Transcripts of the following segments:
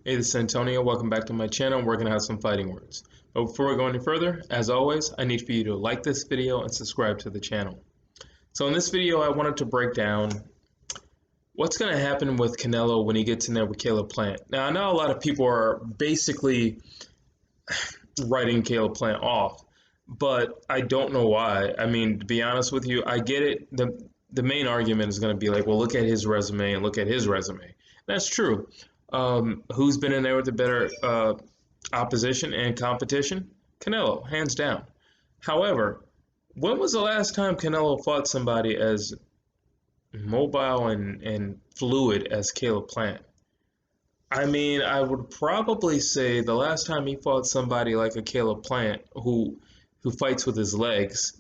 Hey, this is Antonio. Welcome back to my channel. We're going to have some fighting words. But before we go any further, as always, I need for you to like this video and subscribe to the channel. So in this video, I wanted to break down what's going to happen with Canelo when he gets in there with Caleb Plant. Now, I know a lot of people are basically writing Caleb Plant off, but I don't know why. I mean, to be honest with you, I get it. The main argument is going to be like, well, look at his resume and look at his resume. That's true. Who's been in there with the better opposition and competition? Canelo, hands down. However, when was the last time Canelo fought somebody as mobile and fluid as Caleb Plant? I mean, I would probably say the last time he fought somebody like a Caleb Plant who fights with his legs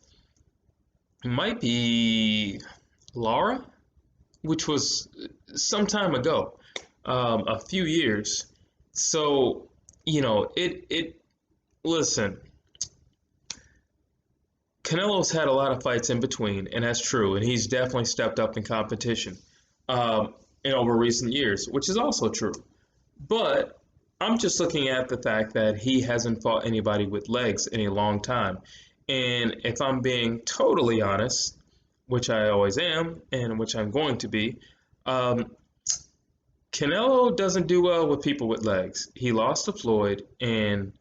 might be Lara, which was some time ago. A few years. So, you know, listen, Canelo's had a lot of fights in between, and that's true, and he's definitely stepped up in competition in over recent years, which is also true. But I'm just looking at the fact that he hasn't fought anybody with legs in a long time. And if I'm being totally honest, which I always am, and which I'm going to be, Canelo doesn't do well with people with legs. He lost to Floyd, and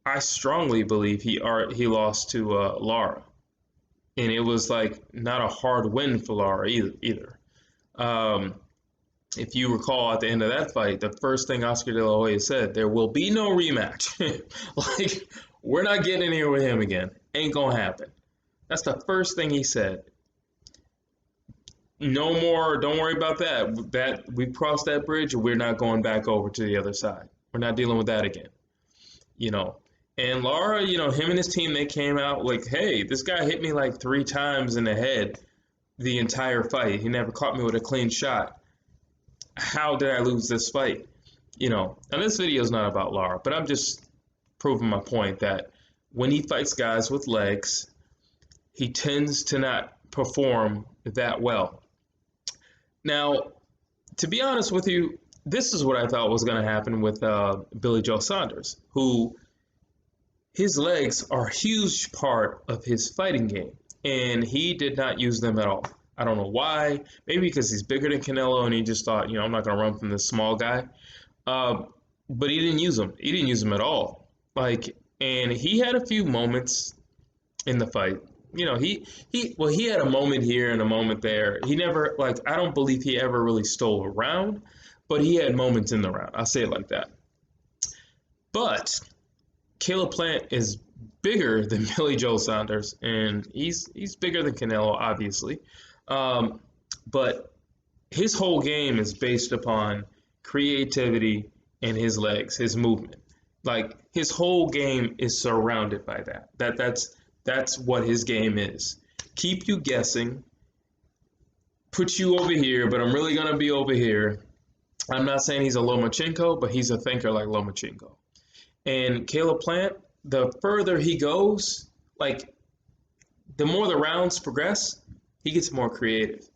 I strongly believe he lost to Lara, and it was like not a hard win for Lara either. If you recall, at the end of that fight, the first thing Oscar De La Hoya said, "There will be no rematch." Like, we're not getting in here with him again. Ain't gonna happen. That's the first thing he said. No more, don't worry about that. We've crossed that bridge, and we're not going back over to the other side. We're not dealing with that again. You know. And Lara, you know, him and his team, they came out like, hey, this guy hit me like 3 times in the head the entire fight. He never caught me with a clean shot. How did I lose this fight? You know, and this video is not about Lara, but I'm just proving my point that when he fights guys with legs, he tends to not perform that well. Now, to be honest with you, this is what I thought was going to happen with Billy Joe Saunders, who his legs are a huge part of his fighting game, and he did not use them at all. I don't know why. Maybe because he's bigger than Canelo, and he just thought, you know, I'm not going to run from this small guy. But he didn't use them. He didn't use them at all. Like, and he had a few moments in the fight. You know, he had a moment here and a moment there. He never, like, I don't believe he ever really stole a round, but he had moments in the round. I'll say it like that. But Caleb Plant is bigger than Billy Joe Saunders, and he's bigger than Canelo, obviously. But his whole game is based upon creativity and his legs, his movement. Like, his whole game is surrounded by that. That's what his game is. Keep you guessing, put you over here, but I'm really going to be over here. I'm not saying he's a Lomachenko, but he's a thinker like Lomachenko. And Caleb Plant, the further he goes, like, the more the rounds progress, he gets more creative.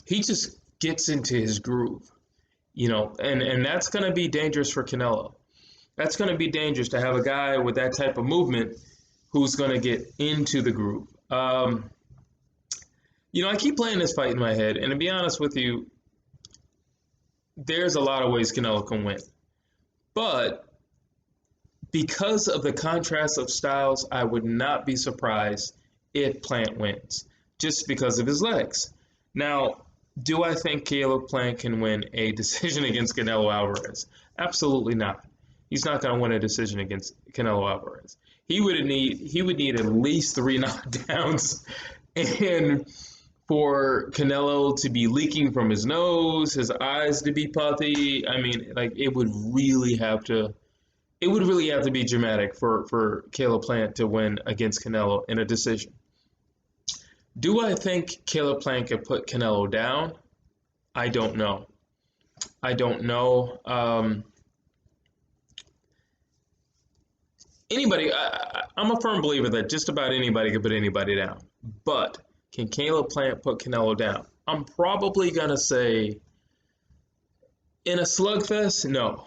He just gets into his groove, you know, and that's going to be dangerous for Canelo. That's going to be dangerous to have a guy with that type of movement who's going to get into the groove. You know, I keep playing this fight in my head, and to be honest with you, there's a lot of ways Canelo can win. But because of the contrast of styles, I would not be surprised if Plant wins, just because of his legs. Now, do I think Caleb Plant can win a decision against Canelo Alvarez? Absolutely not. He's not going to win a decision against Canelo Alvarez. He would need at least 3 knockdowns, and for Canelo to be leaking from his nose, his eyes to be puffy. I mean, like, it would really have to be dramatic for Caleb Plant to win against Canelo in a decision. Do I think Caleb Plant could put Canelo down? I don't know. I'm a firm believer that just about anybody can put anybody down. But can Caleb Plant put Canelo down? I'm probably going to say In a slugfest, no.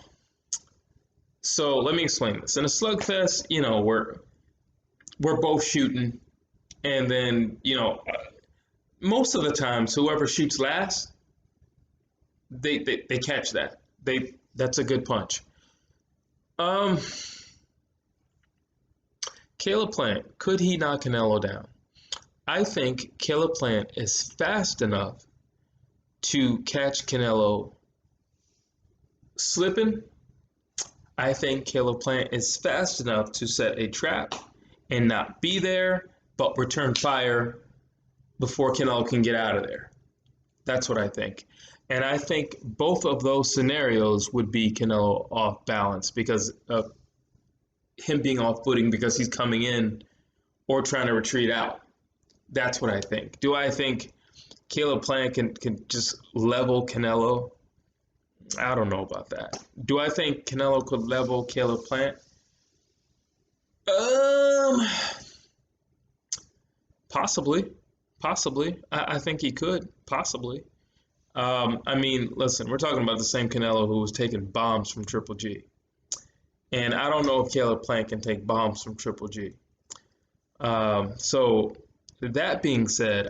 So let me explain this. In a slugfest, we're both shooting, and then most of the times, whoever shoots last, they catch that. That's a good punch. Um, Caleb Plant, could he knock Canelo down? I think Caleb Plant is fast enough to catch Canelo slipping. I think Caleb Plant is fast enough to set a trap and not be there, but return fire before Canelo can get out of there. That's what I think. And I think both of those scenarios would be Canelo off balance because of him being off footing because he's coming in or trying to retreat out. That's what I think. Do I think Caleb Plant can just level Canelo? I don't know about that. Do I think Canelo could level Caleb Plant? Possibly. Possibly. I think he could. Possibly. I mean, listen, we're talking about the same Canelo who was taking bombs from Triple G. And I don't know if Caleb Plant can take bombs from Triple G. So that being said,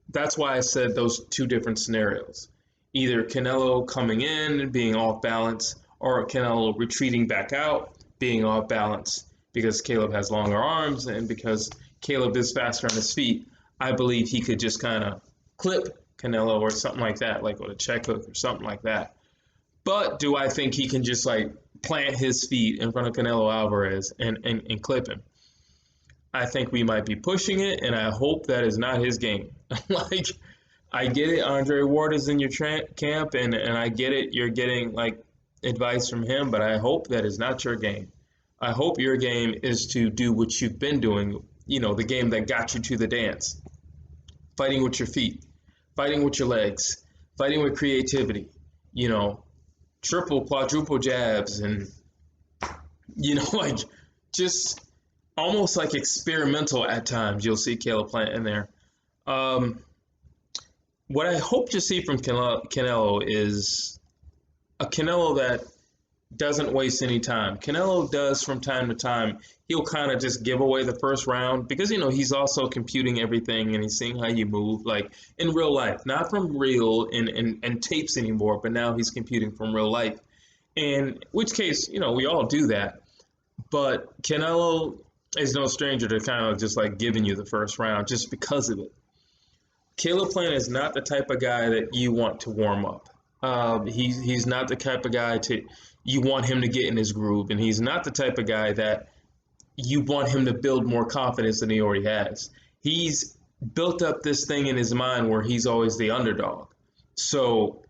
that's why I said those two different scenarios. Either Canelo coming in and being off balance, or Canelo retreating back out, being off balance because Caleb has longer arms and because Caleb is faster on his feet. I believe he could just kind of clip Canelo or something like that, like with a check hook or something like that. But do I think he can just like plant his feet in front of Canelo Alvarez and clip him? I think we might be pushing it, and I hope that is not his game. Like, I get it, Andre Ward is in your camp, and I get it, you're getting like advice from him, but I hope that is not your game. I hope your game is to do what you've been doing, the game that got you to the dance. Fighting with your feet, fighting with your legs, fighting with creativity, triple, quadruple jabs, and, like just almost like experimental at times. You'll see Caleb Plant in there. What I hope to see from Canelo is a Canelo that doesn't waste any time. Canelo does from time to time. He'll kind of just give away the first round because, he's also computing everything and he's seeing how you move, like in real life, not from real and tapes anymore, but now he's computing from real life. In which case, we all do that. But Canelo is no stranger to kind of just like giving you the first round just because of it. Caleb Plant is not the type of guy that you want to warm up. He's not the type of guy you want him to get in his groove, and he's not the type of guy that you want him to build more confidence than he already has. He's built up this thing in his mind where he's always the underdog. So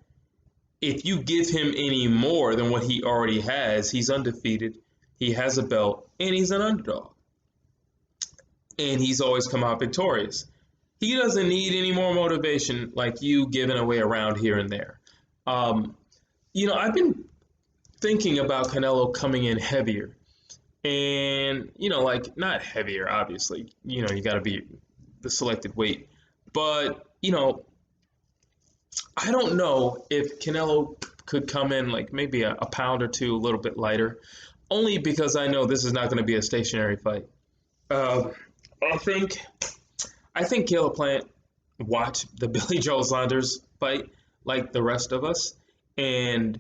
if you give him any more than what he already has, he's undefeated, he has a belt, and he's an underdog. And he's always come out victorious. He doesn't need any more motivation like you giving away around here and there. I've been thinking about Canelo coming in heavier. And, like not heavier, obviously. You got to be the selected weight. But, I don't know if Canelo could come in like maybe a pound or two, a little bit lighter. Only because I know this is not going to be a stationary fight. I think Caleb Plant watched the Billy Joe Saunders fight like the rest of us, and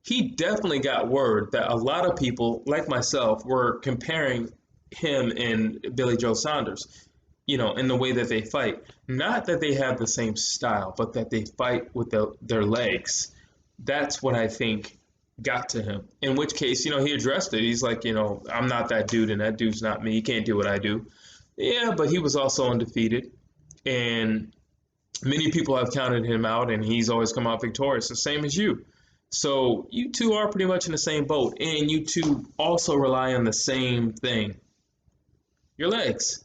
he definitely got word that a lot of people, like myself, were comparing him and Billy Joe Saunders, in the way that they fight. Not that they have the same style, but that they fight with their legs. That's what I think got to him. In which case, he addressed it. He's like, I'm not that dude, and that dude's not me. He can't do what I do. Yeah, but he was also undefeated, and many people have counted him out, and he's always come out victorious, the same as you. So you two are pretty much in the same boat, and you two also rely on the same thing. Your legs.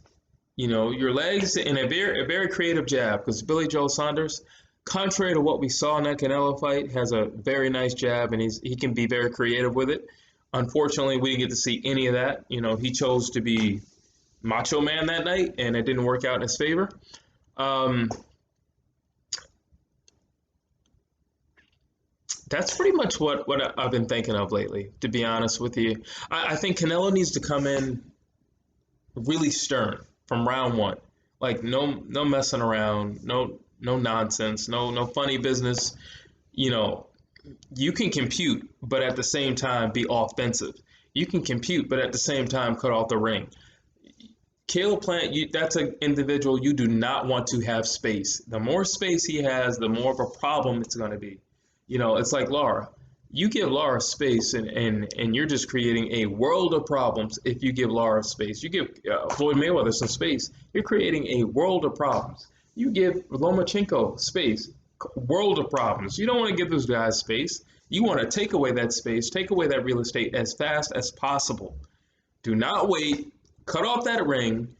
Your legs and a very creative jab, because Billy Joe Saunders, contrary to what we saw in that Canelo fight, has a very nice jab, and he can be very creative with it. Unfortunately, we didn't get to see any of that. He chose to be Macho Man that night, and it didn't work out in his favor. That That's pretty much what I've been thinking of lately, to be honest with you. I think Canelo needs to come in really stern from round one. Like no messing around, no nonsense, no funny business. You know, you can compute, but at the same time be offensive. You can compute, but at the same time cut off the ring. Caleb Plant, that's an individual you do not want to have space. The more space he has, the more of a problem it's going to be. You know, it's like Lara. You give Lara space, and you're just creating a world of problems if you give Lara space. You give Floyd Mayweather some space, you're creating a world of problems. You give Lomachenko space, world of problems. You don't want to give those guys space. You want to take away that space, take away that real estate as fast as possible. Do not wait. Cut off that ring,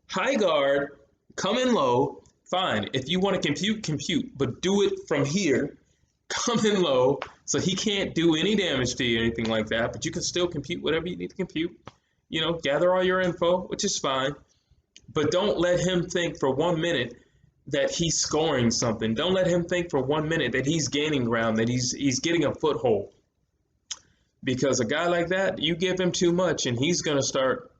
high guard, come in low, fine. If you want to compute, but do it from here, come in low, so he can't do any damage to you, anything like that, but you can still compute whatever you need to compute. You know, gather all your info, which is fine, but don't let him think for 1 minute that he's scoring something. Don't let him think for 1 minute that he's gaining ground, that he's getting a foothold. Because a guy like that, you give him too much and he's going to start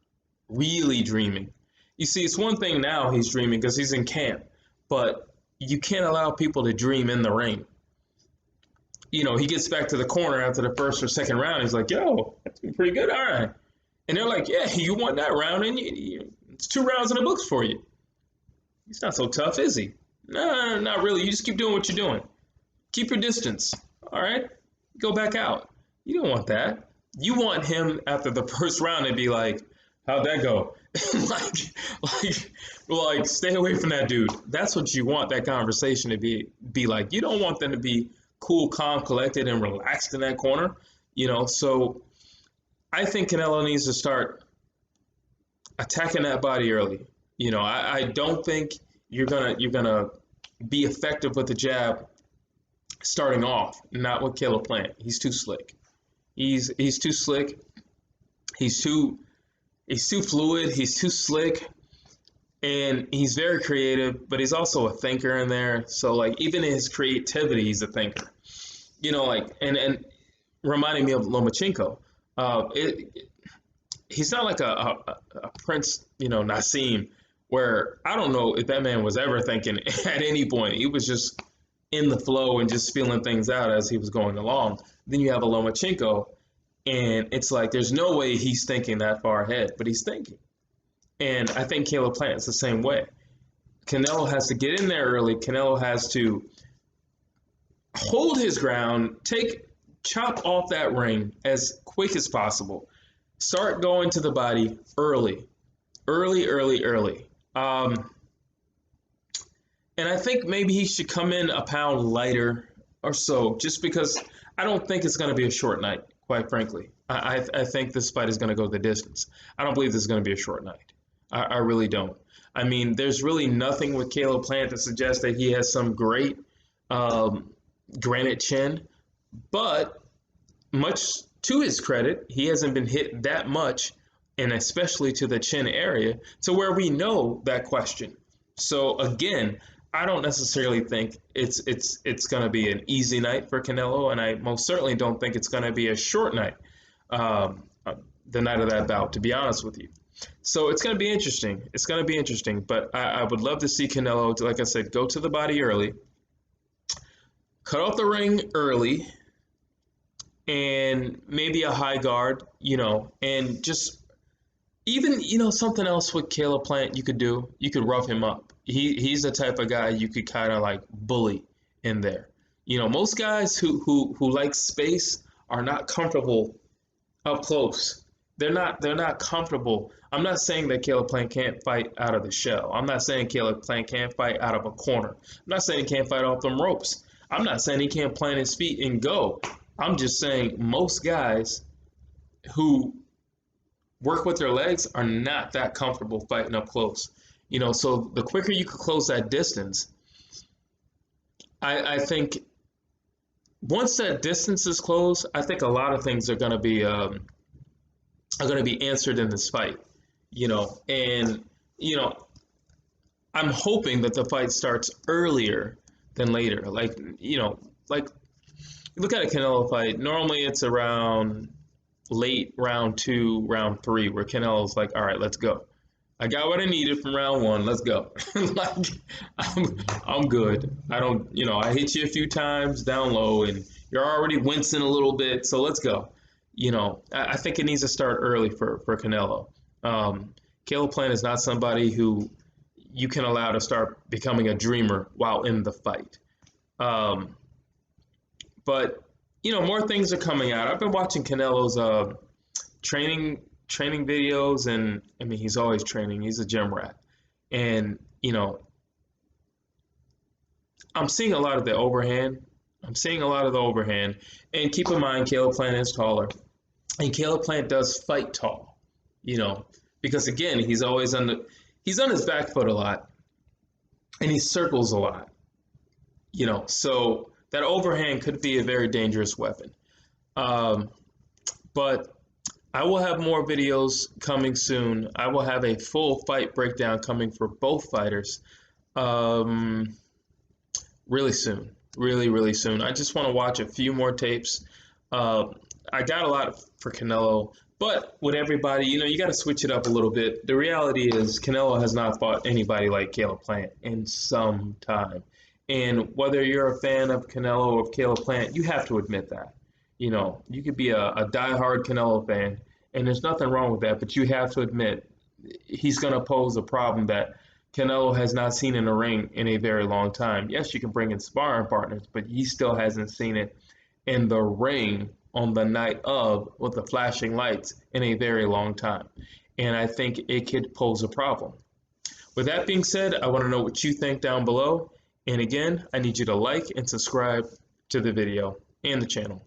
really dreaming. You see, it's one thing now he's dreaming because he's in camp, but you can't allow people to dream in the ring. You know, he gets back to the corner after the first or second round. He's like, yo, that's pretty good. All right. And they're like, yeah, you won that round and it's 2 rounds in the books for you. He's not so tough, is he? No, not really. You just keep doing what you're doing. Keep your distance. All right. Go back out. You don't want that. You want him after the first round to be like, how'd that go? like, stay away from that dude. That's what you want that conversation to be like. You don't want them to be cool, calm, collected, and relaxed in that corner. You know, so I think Canelo needs to start attacking that body early. You know, I don't think you're gonna be effective with the jab starting off. Not with Caleb Plant. He's too slick. He's too slick. He's too fluid. He's too slick, and he's very creative. But he's also a thinker in there. So like even in his creativity, he's a thinker. You know, like and reminding me of Lomachenko. He's not like a Prince, you know, Nassim, where I don't know if that man was ever thinking at any point. He was just in the flow and just feeling things out as he was going along. Then you have a Lomachenko, and it's like there's no way he's thinking that far ahead, but he's thinking. And I think Caleb Plant's the same way. Canelo has to get in there early. Canelo has to hold his ground, chop off that ring as quick as possible. Start going to the body early. And I think maybe he should come in a pound lighter or so, just because I don't think it's going to be a short night, quite frankly. I think this fight is going to go the distance. I don't believe this is going to be a short night. I really don't. I mean, there's really nothing with Caleb Plant to suggest that he has some great granite chin, but much to his credit, he hasn't been hit that much, and especially to the chin area, to where we know that question. So again, I don't necessarily think it's going to be an easy night for Canelo, and I most certainly don't think it's going to be a short night, the night of that bout, to be honest with you. So it's going to be interesting. It's going to be interesting, but I would love to see Canelo, like I said, go to the body early, cut off the ring early, and maybe a high guard, you know, and just even, you know, something else with Caleb Plant you could do, you could rough him up. He's the type of guy you could kind of like bully in there. You know, most guys who like space are not comfortable up close. They're not comfortable. I'm not saying that Caleb Plant can't fight out of the shell. I'm not saying Caleb Plant can't fight out of a corner. I'm not saying he can't fight off them ropes. I'm not saying he can't plant his feet and go. I'm just saying most guys who work with their legs are not that comfortable fighting up close. You know, so the quicker you can close that distance, I think once that distance is closed, I think a lot of things are going to be answered in this fight. You know, and you know, I'm hoping that the fight starts earlier than later. Like, you know, like look at a Canelo fight. Normally, it's around late round 2, round 3, where Canelo's like, "All right, let's go. I got what I needed from round 1. Let's go." Like, I'm good. I don't, I hit you a few times down low, and you're already wincing a little bit. So let's go. I think it needs to start early for Canelo. Caleb Plant is not somebody who you can allow to start becoming a dreamer while in the fight. Um, but more things are coming out. I've been watching Canelo's training videos, and I mean, he's always training. He's a gym rat, and I'm seeing a lot of the overhand. And keep in mind, Caleb Plant is taller, and Caleb Plant does fight tall. Because again, he's on his back foot a lot, and he circles a lot. So that overhand could be a very dangerous weapon. But I will have more videos coming soon. I will have a full fight breakdown coming for both fighters really soon. Really, really soon. I just want to watch a few more tapes. I got a lot for Canelo, but with everybody, you got to switch it up a little bit. The reality is Canelo has not fought anybody like Caleb Plant in some time. And whether you're a fan of Canelo or of Caleb Plant, you have to admit that. You could be a diehard Canelo fan, and there's nothing wrong with that, but you have to admit he's going to pose a problem that Canelo has not seen in the ring in a very long time. Yes, you can bring in sparring partners, but he still hasn't seen it in the ring on the night of with the flashing lights in a very long time. And I think it could pose a problem. With that being said, I want to know what you think down below. And again, I need you to like and subscribe to the video and the channel.